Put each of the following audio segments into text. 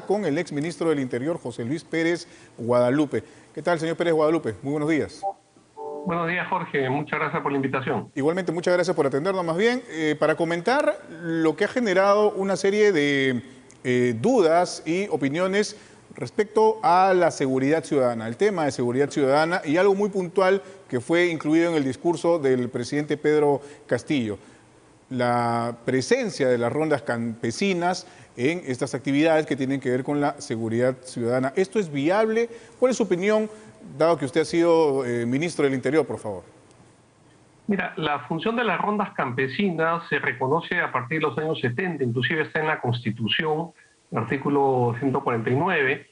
con el exministro del Interior, José Luis Pérez Guadalupe. ¿Qué tal, señor Pérez Guadalupe? Muy buenos días. Buenos días, Jorge. Muchas gracias por la invitación. Igualmente, muchas gracias por atendernos. Más bien, para comentar lo que ha generado una serie de dudas y opiniones respecto a la seguridad ciudadana, el tema de seguridad ciudadana y algo muy puntual que fue incluido en el discurso del presidente Pedro Castillo. La presencia de las rondas campesinas en estas actividades que tienen que ver con la seguridad ciudadana. ¿Esto es viable? ¿Cuál es su opinión, dado que usted ha sido ministro del Interior, por favor? Mira, la función de las rondas campesinas se reconoce a partir de los años 70, inclusive está en la Constitución, el artículo 149,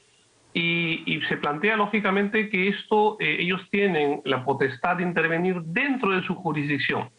y se plantea lógicamente que ellos tienen la potestad de intervenir dentro de su jurisdicción.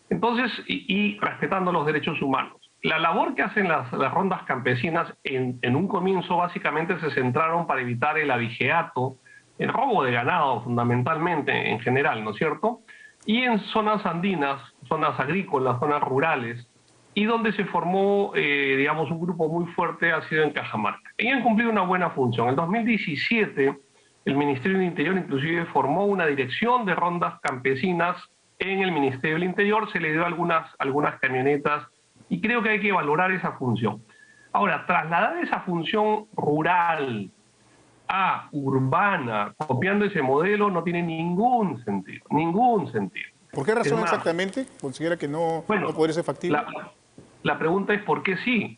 Entonces, y respetando los derechos humanos. La labor que hacen las rondas campesinas en un comienzo básicamente se centraron para evitar el abigeato, el robo de ganado fundamentalmente en general, ¿no es cierto? Y en zonas andinas, zonas agrícolas, zonas rurales, y donde se formó, digamos, un grupo muy fuerte ha sido en Cajamarca. Y han cumplido una buena función. En 2017, el Ministerio del Interior inclusive formó una dirección de rondas campesinas en el Ministerio del Interior, se le dio algunas camionetas y creo que hay que valorar esa función. Ahora, trasladar esa función rural a urbana, copiando ese modelo, no tiene ningún sentido, ningún sentido. ¿Por qué razón exactamente considera que no podría ser factible? La pregunta es ¿por qué sí?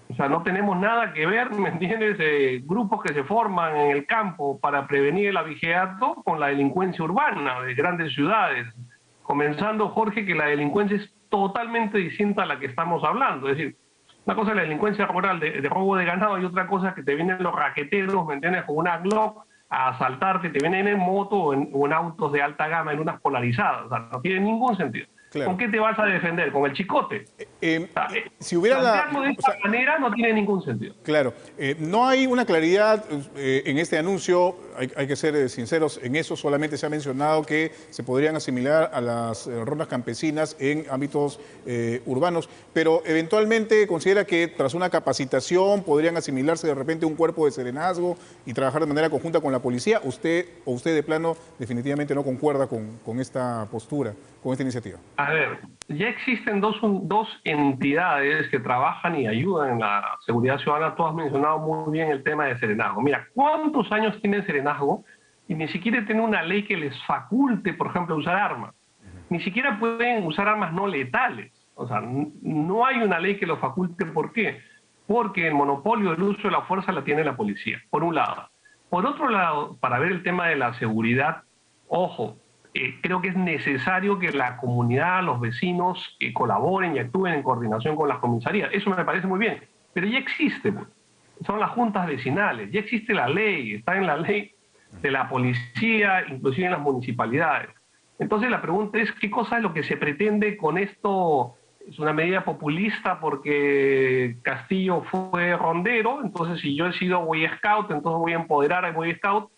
O sea, no tenemos nada que ver, ¿me entiendes? Grupos que se forman en el campo para prevenir el abigeato con la delincuencia urbana de grandes ciudades. Comenzando, Jorge, que la delincuencia es totalmente distinta a la que estamos hablando. Es decir, una cosa es la delincuencia rural de robo de ganado y otra cosa es que te vienen los raqueteros, ¿me entiendes? Con una Glock a asaltarte, te vienen en moto o en autos de alta gama, en unas polarizadas. O sea, no tiene ningún sentido. Claro. ¿Con qué te vas a defender? ¿Con el chicote? Si hubiera plantearlo de esta manera no tiene ningún sentido. Claro. No hay una claridad en este anuncio, hay que ser sinceros, en eso solamente se ha mencionado que se podrían asimilar a las rondas campesinas en ámbitos urbanos, pero eventualmente considera que tras una capacitación podrían asimilarse de repente a un cuerpo de serenazgo y trabajar de manera conjunta con la policía. ¿Usted de plano definitivamente no concuerda con esta postura, con esta iniciativa? A ver, ya existen dos entidades que trabajan y ayudan en la seguridad ciudadana. Tú has mencionado muy bien el tema de serenazgo. Mira, ¿cuántos años tiene serenazgo? Y ni siquiera tiene una ley que les faculte, por ejemplo, usar armas. Ni siquiera pueden usar armas no letales. O sea, no hay una ley que lo faculte. ¿Por qué? Porque el monopolio del uso de la fuerza la tiene la policía, por un lado. Por otro lado, para ver el tema de la seguridad, ojo, creo que es necesario que la comunidad, los vecinos colaboren y actúen en coordinación con las comisarías. Eso me parece muy bien, pero ya existe, son las juntas vecinales, ya existe la ley, está en la ley de la policía, inclusive en las municipalidades. Entonces la pregunta es, ¿qué cosa es lo que se pretende con esto? Es una medida populista porque Castillo fue rondero, entonces si yo he sido Boy Scout, entonces voy a empoderar a Boy Scout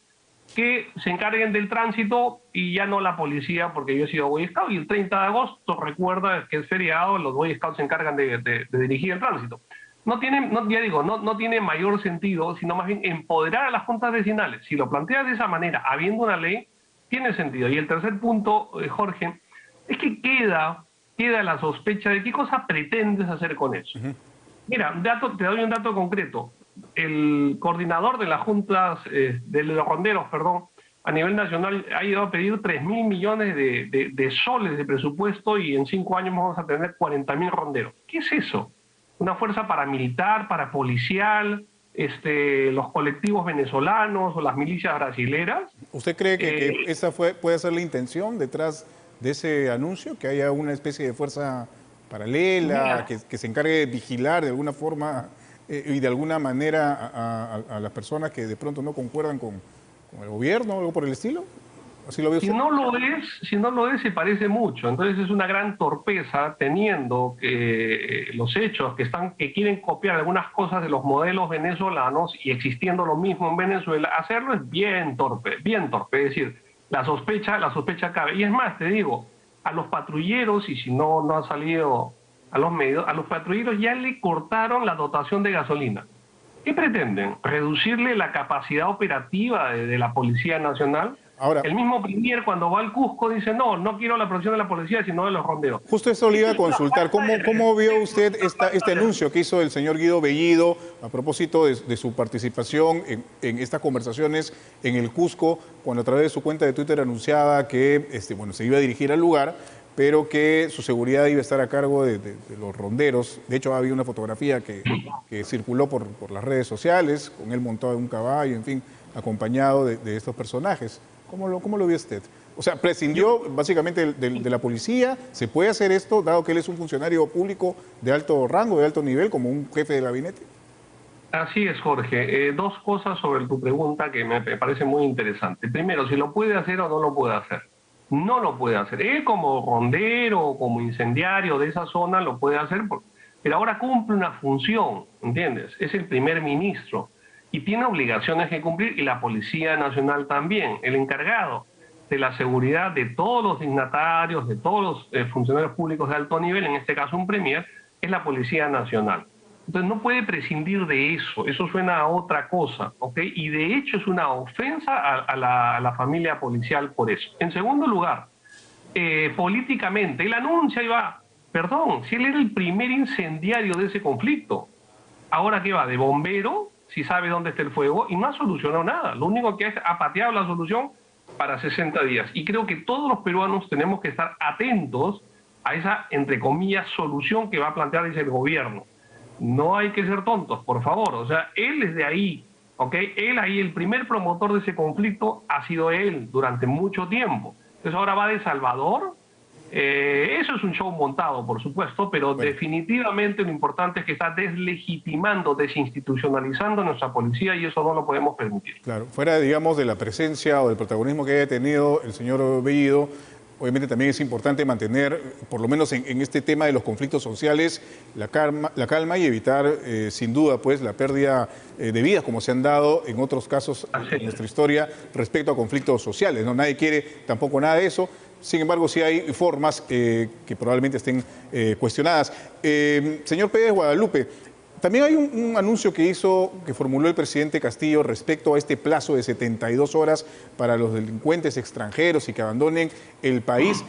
que se encarguen del tránsito y ya no la policía, porque yo he sido Boy Scout y el 30 de agosto, recuerda que es feriado, los Boy Scouts se encargan de dirigir el tránsito. No tiene mayor sentido, sino más bien empoderar a las juntas vecinales. Si lo planteas de esa manera, habiendo una ley, tiene sentido. Y el tercer punto, Jorge, es que queda la sospecha de qué cosa pretendes hacer con eso. Mira, te doy un dato concreto. El coordinador de las juntas, de los ronderos, a nivel nacional ha ido a pedir 3.000 millones de soles de presupuesto y en 5 años vamos a tener 40.000 ronderos. ¿Qué es eso? ¿Una fuerza paramilitar, parapolicial, los colectivos venezolanos o las milicias brasileras? ¿Usted cree que esa puede ser la intención detrás de ese anuncio? ¿Que haya una especie de fuerza paralela que se encargue de vigilar de alguna forma y de alguna manera a las personas que de pronto no concuerdan con el gobierno o algo por el estilo? ¿Así lo ve usted? Si no lo es, se parece mucho. Entonces es una gran torpeza teniendo que los hechos que quieren copiar algunas cosas de los modelos venezolanos y existiendo lo mismo en Venezuela, hacerlo es bien torpe, bien torpe. Es decir, la sospecha cabe. Y es más, te digo, a los patrulleros, y si no ha salido a los medios, a los patrulleros ya le cortaron la dotación de gasolina. ¿Qué pretenden? ¿Reducirle la capacidad operativa de la Policía Nacional? Ahora, El mismo Premier cuando va al Cusco dice, no, no quiero la protección de la policía, sino de los ronderos. justo eso le iba Esto a es una consultar. falta de ¿Cómo vio respeto, usted una este falta de anuncio que hizo el señor Guido Bellido a propósito de su participación en estas conversaciones en el Cusco, cuando a través de su cuenta de Twitter anunciaba que bueno, se iba a dirigir al lugar, pero que su seguridad iba a estar a cargo de los ronderos? De hecho, había una fotografía que circuló por las redes sociales, con él montado en un caballo, en fin, acompañado de estos personajes. ¿Cómo lo vio usted? O sea, prescindió básicamente de la policía. ¿Se puede hacer esto, dado que él es un funcionario público de alto rango, de alto nivel, como un jefe de gabinete? Así es, Jorge. Dos cosas sobre tu pregunta que me parece muy interesante. Primero, si lo puede hacer o no lo puede hacer. No lo puede hacer. Él como rondero, como incendiario de esa zona lo puede hacer, pero ahora cumple una función, ¿entiendes? Es el primer ministro y tiene obligaciones que cumplir, y la Policía Nacional también. El encargado de la seguridad de todos los dignatarios, de todos los funcionarios públicos de alto nivel, en este caso un premier, es la Policía Nacional. Entonces no puede prescindir de eso suena a otra cosa, ¿ok? Y de hecho es una ofensa a la familia policial por eso. En segundo lugar, políticamente, él anuncia y va, perdón, si él era el primer incendiario de ese conflicto, ahora que va de bombero, si sabe dónde está el fuego, y no ha solucionado nada, lo único que ha pateado la solución para 60 días. Y creo que todos los peruanos tenemos que estar atentos a esa, entre comillas, solución que va a plantear el gobierno. No hay que ser tontos, por favor. O sea, él es de ahí, ¿ok? Él ahí, el primer promotor de ese conflicto ha sido él durante mucho tiempo. Entonces ahora va de Salvador. Eso es un show montado, por supuesto, pero Bueno, definitivamente lo importante es que está deslegitimando, desinstitucionalizando nuestra policía, y eso no lo podemos permitir. claro, fuera, digamos, de la presencia o del protagonismo que haya tenido el señor Bellido, obviamente también es importante mantener, por lo menos en este tema de los conflictos sociales, la calma y evitar, sin duda, pues, la pérdida de vidas, como se han dado en otros casos Así en es. nuestra historia respecto a conflictos sociales, ¿no? Nadie quiere tampoco nada de eso. Sin embargo, sí hay formas que probablemente estén cuestionadas. Señor Pérez Guadalupe, también hay un anuncio que formuló el presidente Castillo respecto a este plazo de 72 horas para los delincuentes extranjeros y que abandonen el país.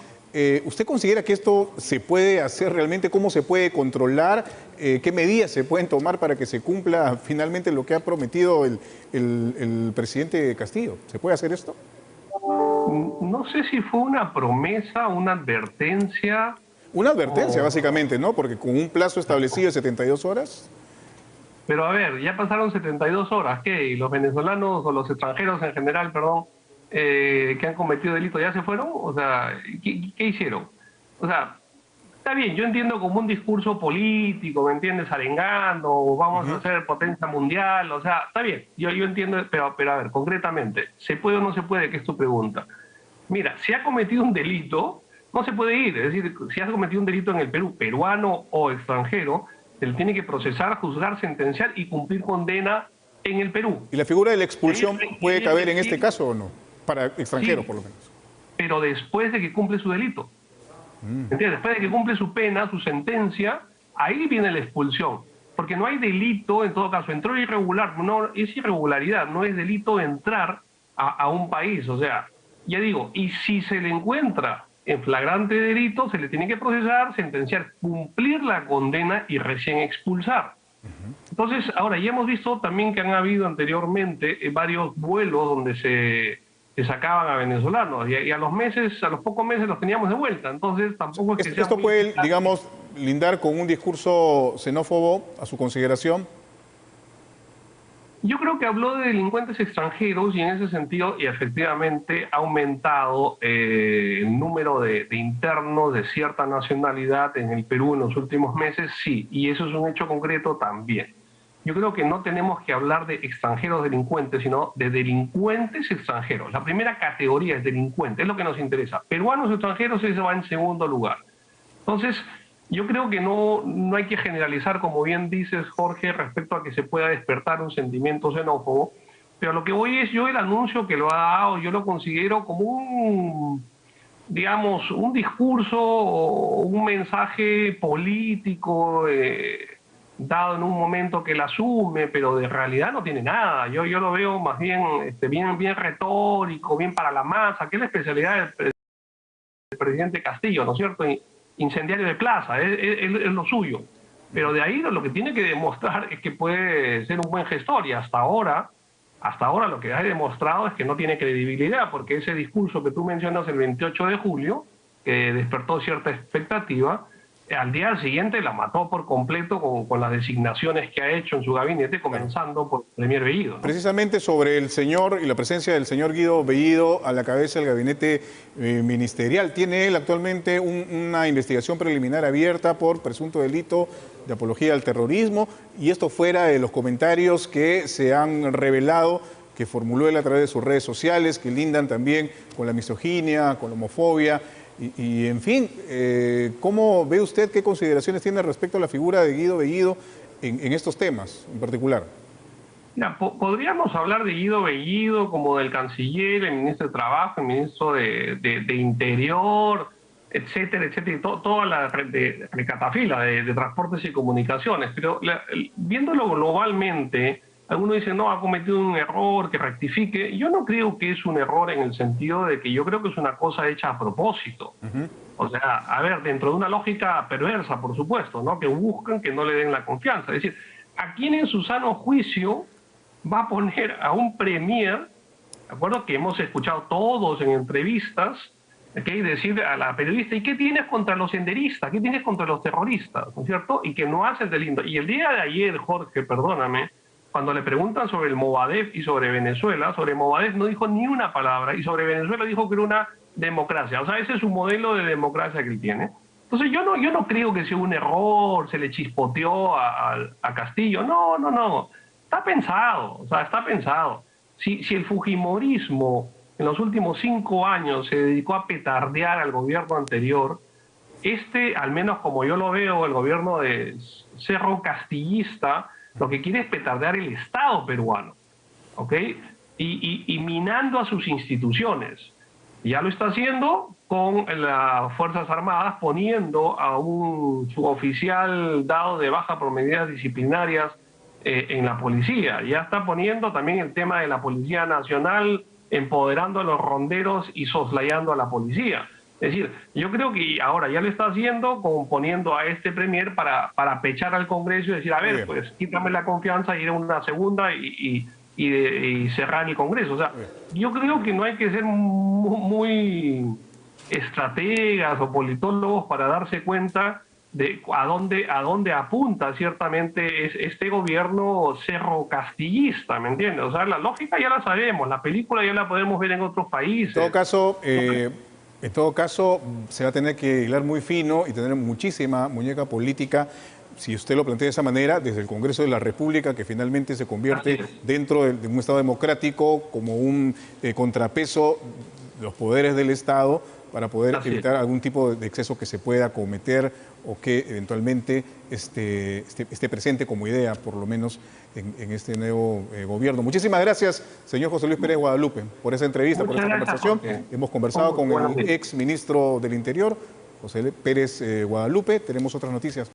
¿Usted considera que esto se puede hacer realmente? ¿Cómo se puede controlar? ¿Qué medidas se pueden tomar para que se cumpla finalmente lo que ha prometido el presidente Castillo? ¿Se puede hacer esto? No sé si fue una promesa, una advertencia. Una advertencia, básicamente, ¿no? Porque con un plazo establecido de 72 horas. Pero a ver, ya pasaron 72 horas, ¿qué? ¿Y los venezolanos o los extranjeros en general, perdón, que han cometido delito ya se fueron? O sea, ¿qué hicieron? O sea, está bien, yo entiendo como un discurso político, ¿me entiendes? Arengando, vamos a ser potencia mundial, o sea, está bien, yo entiendo, pero a ver, concretamente, ¿se puede o no se puede? ¿Qué es tu pregunta? Mira, si ha cometido un delito, no se puede ir. Es decir, si has cometido un delito en el Perú, peruano o extranjero, se le tiene que procesar, juzgar, sentenciar y cumplir condena en el Perú. ¿Y la figura de la expulsión puede caber en este Sí, caso o no? Para extranjeros, sí, por lo menos. pero después de que cumple su delito. ¿Entiendes? Después de que cumple su pena, su sentencia, ahí viene la expulsión. Porque no hay delito, en todo caso, entró irregular, no, es irregularidad, no es delito entrar a un país. O sea, ya digo, y si se le encuentra en flagrante delito, se le tiene que procesar, sentenciar, cumplir la condena y recién expulsar. Entonces, ahora ya hemos visto también que han habido anteriormente varios vuelos donde se sacaban a venezolanos y a los meses, a los pocos meses los teníamos de vuelta. Entonces, tampoco es que sea ¿Esto muy puede, eficaz. digamos, lindar con un discurso xenófobo a su consideración? Yo creo que habló de delincuentes extranjeros y en ese sentido, y efectivamente ha aumentado el número de internos de cierta nacionalidad en el Perú en los últimos meses, sí, y eso es un hecho concreto también. Yo creo que no tenemos que hablar de extranjeros delincuentes, sino de delincuentes extranjeros. La primera categoría es delincuente, es lo que nos interesa. Peruanos extranjeros, eso va en segundo lugar. Entonces, yo creo que no hay que generalizar, como bien dices, Jorge, respecto a que se pueda despertar un sentimiento xenófobo, pero lo que voy es, yo el anuncio que lo ha dado, yo lo considero como un, digamos, un discurso o un mensaje político, dado en un momento que la asume, pero de realidad no tiene nada. Yo lo veo más bien, bien retórico, bien para la masa, que es la especialidad del presidente Castillo, ¿no es cierto? Incendiario de plaza, es lo suyo. Pero de ahí lo que tiene que demostrar es que puede ser un buen gestor, y hasta ahora lo que ha demostrado es que no tiene credibilidad, porque ese discurso que tú mencionas el 28 de julio, que despertó cierta expectativa, al día siguiente la mató por completo con las designaciones que ha hecho en su gabinete, comenzando por el Premier Bellido, ¿no? Precisamente sobre el señor y la presencia del señor Guido Bellido a la cabeza del gabinete ministerial. Tiene él actualmente una investigación preliminar abierta por presunto delito de apología al terrorismo, y esto fuera de los comentarios que se han revelado, que formuló él a través de sus redes sociales, que lindan también con la misoginia, con la homofobia. Y en fin, ¿cómo ve usted, qué consideraciones tiene respecto a la figura de Guido Bellido en estos temas en particular? Ya, podríamos hablar de Guido Bellido como del canciller, el ministro de Trabajo, el ministro de Interior, etcétera, etcétera, y toda la catafila de transportes y comunicaciones. Pero viéndolo globalmente, algunos dicen, no, ha cometido un error, que rectifique. Yo no creo que es un error en el sentido de que yo creo que es una cosa hecha a propósito. O sea, a ver, dentro de una lógica perversa, por supuesto, ¿no? Que buscan que no le den la confianza. Es decir, ¿a quién en su sano juicio va a poner a un premier, de acuerdo, que hemos escuchado todos en entrevistas, ¿okay?, decir a la periodista, ¿y qué tienes contra los senderistas? ¿Qué tienes contra los terroristas? ¿No es cierto? Y que no hace el delito. Y el día de ayer, Jorge, perdóname, cuando le preguntan sobre el Movadef y sobre Venezuela, sobre Movadef no dijo ni una palabra, y sobre Venezuela dijo que era una democracia. O sea, ese es su modelo de democracia que él tiene. Entonces yo no creo que sea un error, se le chispoteó a Castillo. No. Está pensado, o sea, está pensado. Si el fujimorismo en los últimos 5 años se dedicó a petardear al gobierno anterior, al menos como yo lo veo, el gobierno de Cerro Castillista, lo que quiere es petardear el Estado peruano, ¿ok? Y minando a sus instituciones. Ya lo está haciendo con las Fuerzas Armadas, poniendo a un suboficial dado de baja por medidas disciplinarias en la policía. Ya está poniendo también el tema de la Policía Nacional, empoderando a los ronderos y soslayando a la policía. Es decir, yo creo que ahora ya lo está haciendo, poniendo a este premier para pechar al Congreso y decir, a ver, pues quítame la confianza, ir a una segunda y cerrar el Congreso. O sea, yo creo que no hay que ser muy estrategas o politólogos para darse cuenta de a dónde apunta ciertamente este gobierno cerrocastillista, ¿me entiendes? O sea, la lógica ya la sabemos, la película ya la podemos ver en otros países. En todo caso, se va a tener que hilar muy fino y tener muchísima muñeca política, si usted lo plantea de esa manera, desde el Congreso de la República, que finalmente se convierte dentro de un Estado democrático como un contrapeso de los poderes del Estado, para poder evitar algún tipo de exceso que se pueda cometer o que eventualmente esté presente como idea, por lo menos en este nuevo gobierno. Muchísimas gracias, señor José Luis Pérez Guadalupe, por esa entrevista, por esta conversación. Hemos conversado con el ex ministro del Interior, José Pérez Guadalupe. Tenemos otras noticias.